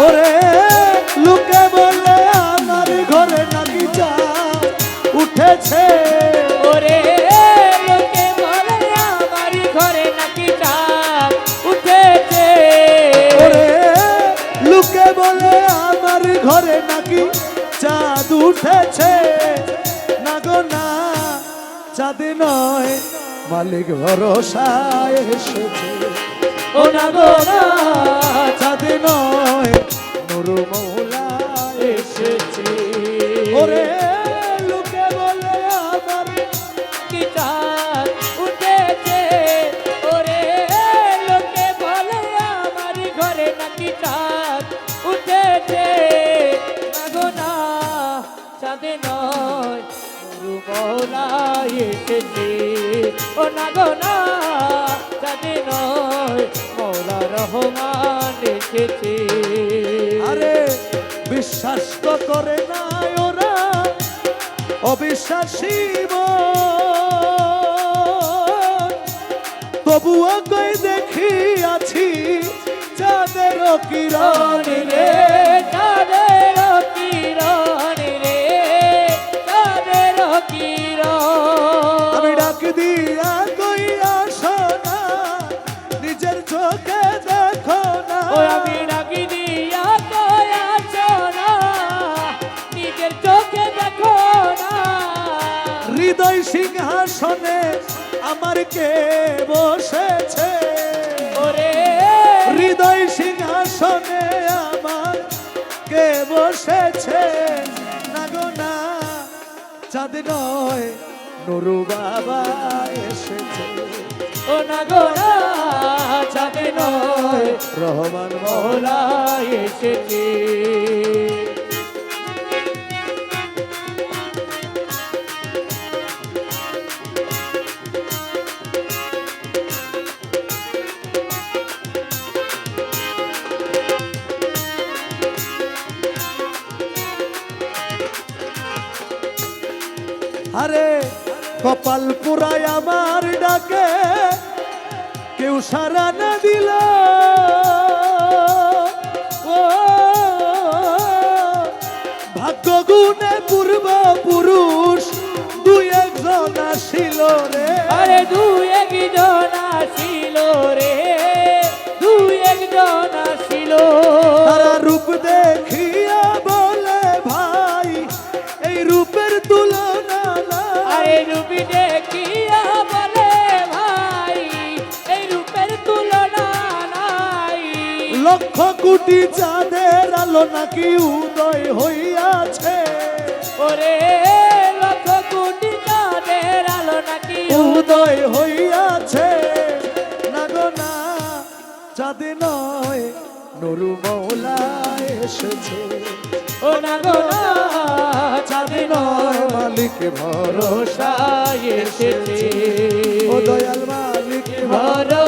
ওরে লোকে বলে আমার ঘরে নাকি চাঁদ উঠেছে, ওরে লোকে বলে আমার ঘরে নাকি চাঁদ উঠেছে, ওরে লোকে বলে আমার ঘরে নাকি চাঁদ উঠেছে, না গো না চাঁদ নয় মালিক ভরসায় এসেছে, ও না গো না চাঁদ নয় নুরু মৌলা এসেছে, ওরে লোকে বলে আমার কি চাঁদ উঠেছে, ওরে লোকে বলে আমার ঘরে নাকি চাঁদ উঠেছে, না গো না চাঁদ নয় নুরু মৌলা এসেছে, ও না গো না চাঁদ নয় মৌলা রহমান এসেছে। আরে বিশ্বাস তো করে না ওরা অবিশ্বাসী মন, তবুও কই দেখি আছি চাঁদের কিরণ রে, চাঁদের কিরণ রে, চাঁদের কিরণ, আমি ডাক দিয়া কইয়া শোনা নিজের চোখে দেখো না, ও আমি ডাকি দিয়া কয়া শোনা নিজের চোখে দেখো না, হৃদয় সিংহাসনে আমার কে বসেছে, ওরে হৃদয় সিংহাসনে আমার কে বসেছে, না গো না চাঁদ নয় নুরু বাবা এসেছে, ও না গো না চাঁদ নয় রহমান মৌলা এসেছে। আরে কপাল পুরায় আমার ডাকে কেউ সারা না দিল, ও ভাগ্য গুণে পূর্ব পুরুষ দুই একজন আসিল রে, আরে দুই একজন আসিল রে, দুই একজন আসিল, তারা রূপ দেখিয়া বলে ভাই এই রূপের তুলনা নাই, আরে রূপী দেখিয়া বলে ভাই এই রূপের তুলনা নাই, লক্ষ কোটি চাঁদের আলো নাকি উদয় হইয়াছে, ওরে লক্ষ কোটি চাঁদের আলো নাকি উদয় হইয়াছে, না গো না চাঁদ নয় নুরু মৌলা এসেছে, ও না গো না চাঁদ নয় মালিক ভরসা ভরসা এসেছে, ও দয়াল মালিক ভরসা